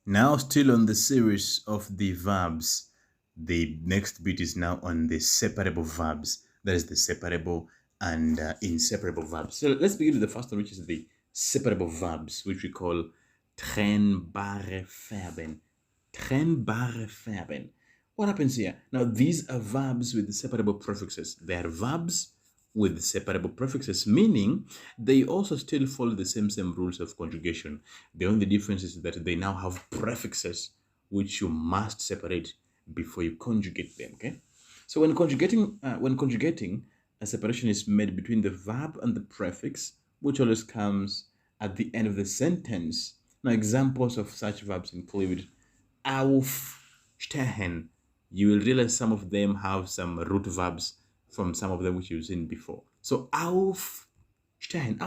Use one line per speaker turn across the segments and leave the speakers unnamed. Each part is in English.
Now, still on the series of the verbs, the next bit is now on the separable verbs. That is the separable and inseparable verbs. So let's begin with the first one, which is the separable verbs, which we call trennbare Verben. Trennbare Verben. What happens here? Now, these are verbs with separable prefixes. They are verbs with separable prefixes, meaning they also still follow the same rules of conjugation. The only difference is that they now have prefixes which you must separate before you conjugate them. Okay, so when conjugating, a separation is made between the verb and the prefix, which always comes at the end of the sentence. Now, examples of such verbs include aufstehen. You will realize some of them have some root verbs from some of them which you've seen before. So aufstehen,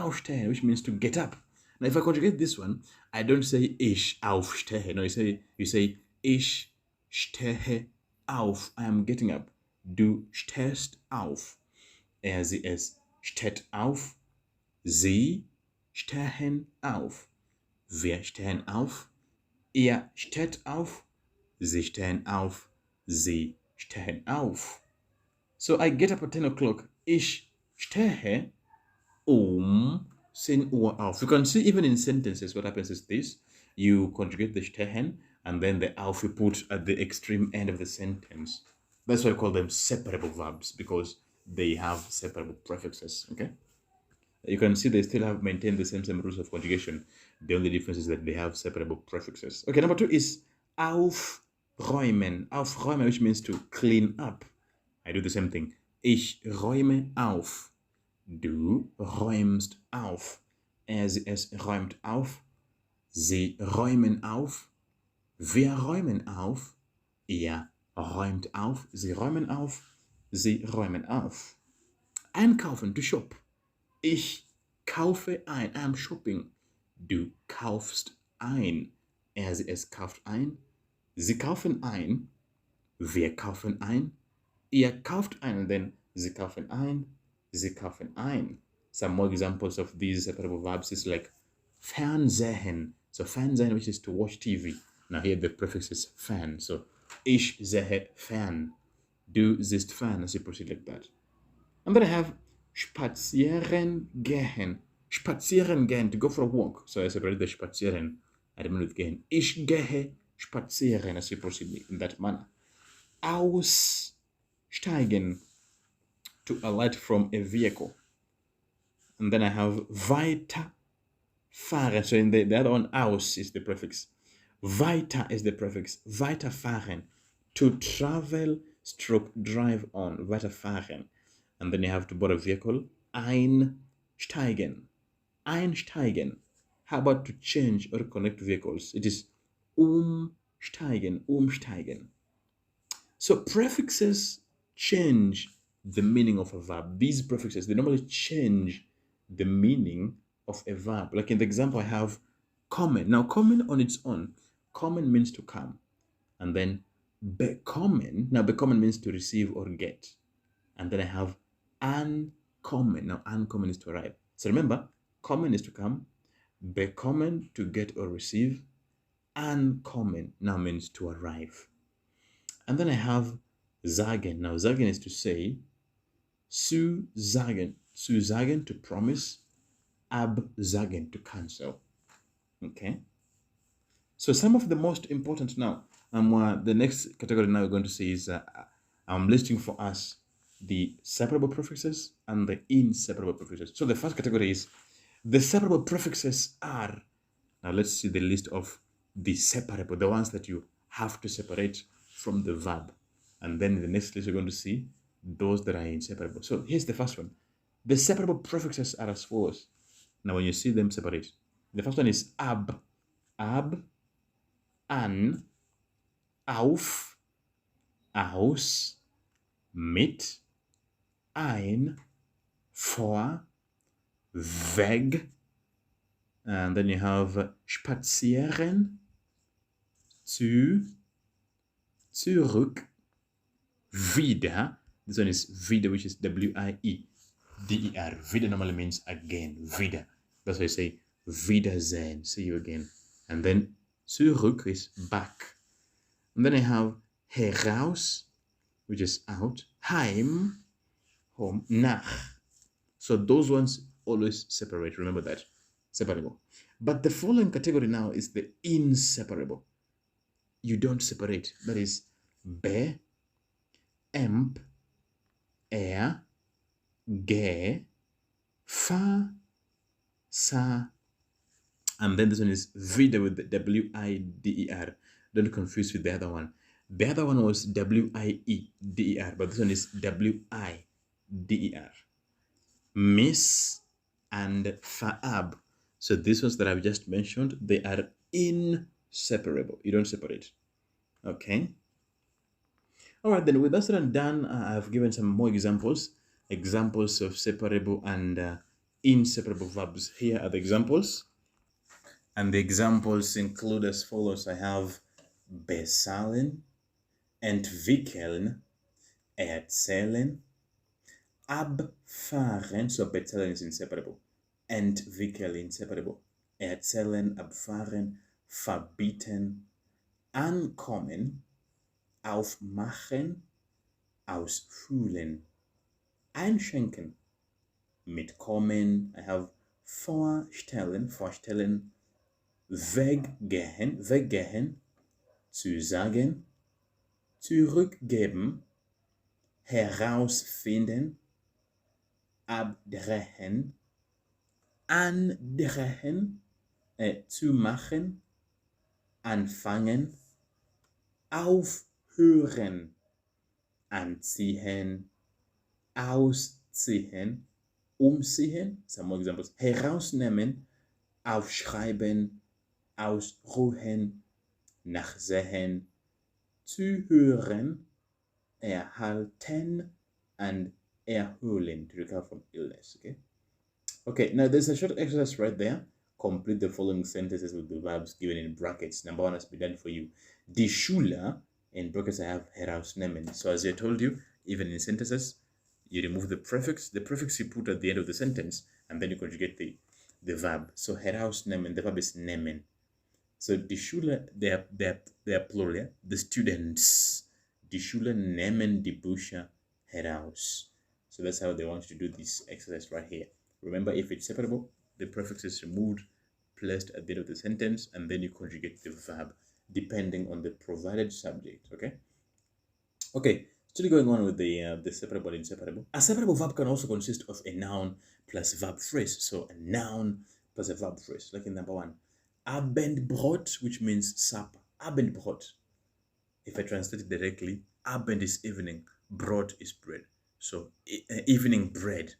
which means to get up. Now, if I conjugate this one, I don't say ich aufstehe. No, you say ich stehe auf. I am getting up. Du stehst auf. Sie es steht auf. Sie stehen auf. Wir stehen auf. Ihr steht auf. Sie stehen auf. Sie stehen auf. So I get up at 10 o'clock. Ich stehe 10 Uhr auf. You can see even in sentences what happens is this. You conjugate the stehen and then the auf you put at the extreme end of the sentence. That's why I call them separable verbs, because they have separable prefixes. Okay. You can see they still have maintained the same rules of conjugation. The only difference is that they have separable prefixes. Okay, number 2 is aufräumen. Aufräumen, which means to clean up. I do the same thing. Ich räume auf. Du räumst auf. Es räumt auf. Sie räumen auf. Wir räumen auf. Ihr räumt auf. Sie räumen auf. Sie räumen auf. Einkaufen, to shop. Ich kaufe ein. I am shopping. Du kaufst ein. Es kauft ein. Sie kaufen ein. Wir kaufen ein. Ihr kauft ein. And then sie kaufen ein. Sie kaufen ein. Some more examples of these separable verbs is like Fernsehen. So Fernsehen, which is to watch TV. Now here the prefix is fan. So ich sehe Fern. Du siehst Fern, as you proceed like that. And then I have spazieren gehen. Spazieren gehen, to go for a walk. So I separate the spazieren. I remain with gehen. Ich gehe spazieren, as you proceed in that manner. Aussteigen, to alight from a vehicle. And then I have weiterfahren. So in the other one, aus is the prefix. Weiter is the prefix. Weiterfahren, to travel stroke drive on. Weiterfahren. And then you have to board a vehicle. Einsteigen. Einsteigen. How about to change or connect vehicles? It is umsteigen. Umsteigen. So prefixes change the meaning of a verb. These prefixes, they normally change the meaning of a verb. Like in the example I have kommen. Now kommen on its own, kommen means to come. And then bekommen, now bekommen means to receive or get. And then I have ankommen. Now ankommen is to arrive. So remember, kommen is to come, bekommen to get or receive, ankommen now means to arrive. And then I have sagen. Now sagen is to say, zusagen. Zusagen to promise, absagen to cancel. Okay. So some of the most important now, the next category now we're going to see is I'm listing for us the separable prefixes and the inseparable prefixes. So the first category is the separable prefixes are, now let's see the list of the separable, the ones that you have to separate from the verb. And then in the next list, we're going to see those that are inseparable. So here's the first one. The separable prefixes are as follows. Now, when you see them separate, the first one is ab, an, auf, aus, mit, ein, vor, weg, and then you have spazieren, zu, zurück, wieder. This one is wieder, which is W-I-E-D-E-R. Wieder normally means again. Wieder. That's why I say Wiedersehen. See you again. And then Zurück is back. And then I have heraus, which is out. Heim, home. Nach. So those ones always separate. Remember that. Separable. But the following category now is the inseparable. You don't separate. That is be, emp, er, ge, fa, sa, and then this one is wieder with the W-I-D-E-R. Don't confuse with the other one. The other one was W-I-E-D-E-R, but this one is W-I-D-E-R. Miss and faab. So these ones that I've just mentioned, they are inseparable. You don't separate. Okay. All right, then with that said and done, I've given some more examples of separable and inseparable verbs. Here are the examples. And the examples include as follows. I have bezahlen, entwickeln, erzählen, abfahren. So bezahlen is inseparable. Entwickeln inseparable. Erzählen, abfahren, verbieten, ankommen, aufmachen, ausfüllen, einschenken, mitkommen. I have vorstellen, weggehen, zu sagen, zurückgeben, herausfinden, abdrehen, andrehen, zu machen, anfangen, aufhören, anziehen, ausziehen, umziehen, some more examples, herausnehmen, aufschreiben, ausruhen, nachsehen, zuhören, erhalten, and erholen, to recover from illness. Okay, now there's a short exercise right there. Complete the following sentences with the verbs given in brackets. Number one has been done for you. Die Schule, in brackets I have herausnehmen. So as I told you, even in sentences, you remove the prefix you put at the end of the sentence, and then you conjugate the verb. So herausnehmen, the verb is nehmen. So die Schule, they are plural. The students. Die Schule nehmen die Bücher heraus. So that's how they want you to do this exercise right here. Remember, if it's separable, the prefix is removed, placed at the end of the sentence, and then you conjugate the verb depending on the provided subject. Okay. Still going on with the separable and inseparable. A separable verb can also consist of a noun plus verb phrase. So a noun plus a verb phrase. Like in number one, Abendbrot, which means supper. Abendbrot. If I translate it directly, Abend is evening, Brot is bread. So evening bread,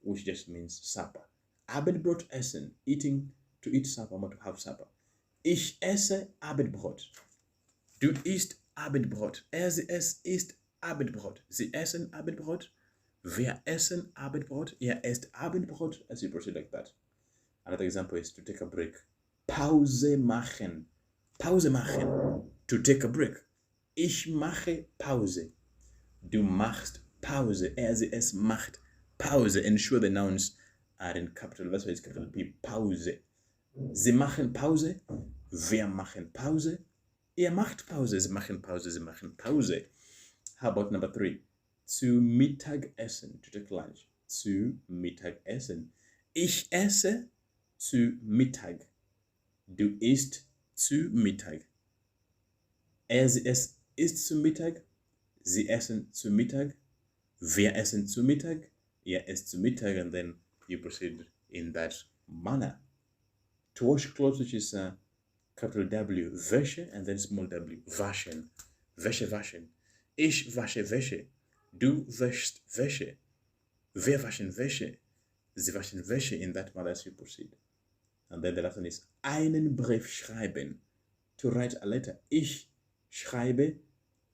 which just means supper. Abendbrot essen, to eat supper, not to have supper. Ich esse Abendbrot. Du isst Abendbrot. Sie isst Abendbrot. Sie essen Abendbrot. Wir essen Abendbrot. Ihr esst Abendbrot, as you proceed like that. Another example is to take a break. Pause machen. Pause machen. To take a break. Ich mache Pause. Du machst Pause. Es macht Pause. Ensure the nouns are in capital. That's why it's capital P. Pause. Sie machen Pause. Wir machen Pause. Ihr macht Pause. Sie machen Pause. Sie machen Pause. How about number three? Zu Mittagessen. To take lunch. Zu Mittagessen. Ich esse zu Mittag. Du isst zu Mittag. Es isst zu Mittag. Sie essen zu Mittag. Wir essen zu Mittag. Ihr esst zu Mittag. And then you proceed in that manner. To wash clothes, which is capital W, Wäsche, and then small w, waschen. Wäsche, waschen. Ich wasche Wäsche. Du wäschst Wäsche. Wir waschen Wäsche. Sie waschen Wäsche, in that manner as you proceed. And then the last one is einen Brief schreiben. To write a letter. Ich schreibe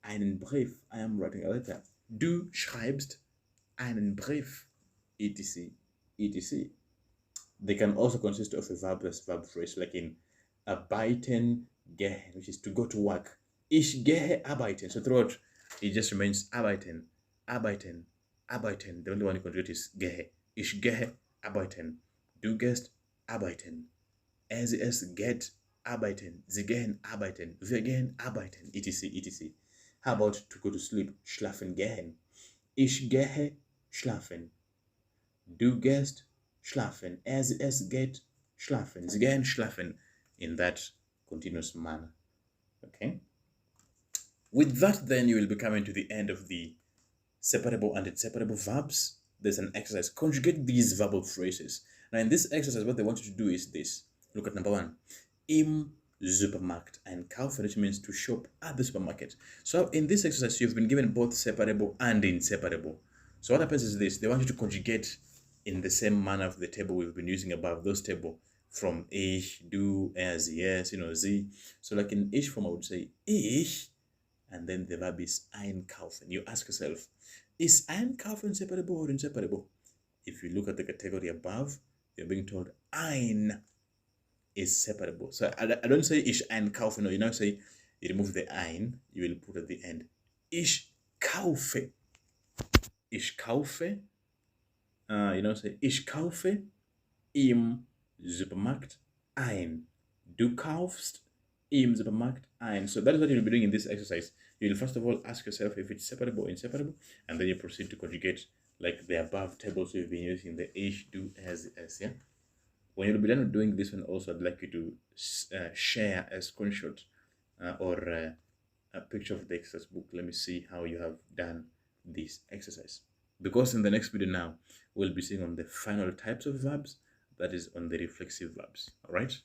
einen Brief. I am writing a letter. Du schreibst einen Brief. etc. etc. They can also consist of a verb plus verb phrase, like in arbeiten gehen, which is to go to work. Ich gehe arbeiten. So throughout, it just remains arbeiten, arbeiten, arbeiten. The only one you conjugate is gehe. Ich gehe arbeiten. Du gehst arbeiten. Es geht arbeiten, sie gehen arbeiten, wir gehen arbeiten, etc., etc. How about to go to sleep? Schlafen gehen. Ich gehe schlafen. Du gehst schlafen. Es geht schlafen. Sie gehen schlafen. In that continuous manner. Okay? With that, then, you will be coming to the end of the separable and inseparable verbs. There's an exercise. Conjugate these verbal phrases. Now, in this exercise, what they want you to do is this. Look at number 1. Im Supermarkt einkaufen, which means to shop at the supermarket. So in this exercise, you've been given both separable and inseparable. So what happens is this. They want you to conjugate in the same manner of the table we've been using above, those table from ich, du, er, sie, yes, sie. So like in ich form, I would say ich, and then the verb is einkaufen. You ask yourself, is einkaufen separable or inseparable? If you look at the category above, you're being told ein is separable. So I don't say ich einkaufen, no, you now say, you remove the ein, you will put at the end, ich kaufe. Ich kaufe, say, ich kaufe im Supermarkt ein. Du kaufst im Supermarkt ein. So that is what you'll be doing in this exercise. You'll first of all ask yourself if it's separable or inseparable, and then you proceed to conjugate like the above tables we've been using, the ich, du, as, yeah? When you'll be done with doing this one also, I'd like you to share a screenshot or a picture of the exercise book. Let me see how you have done this exercise. Because in the next video now, we'll be seeing on the final types of verbs, that is on the reflexive verbs. All right?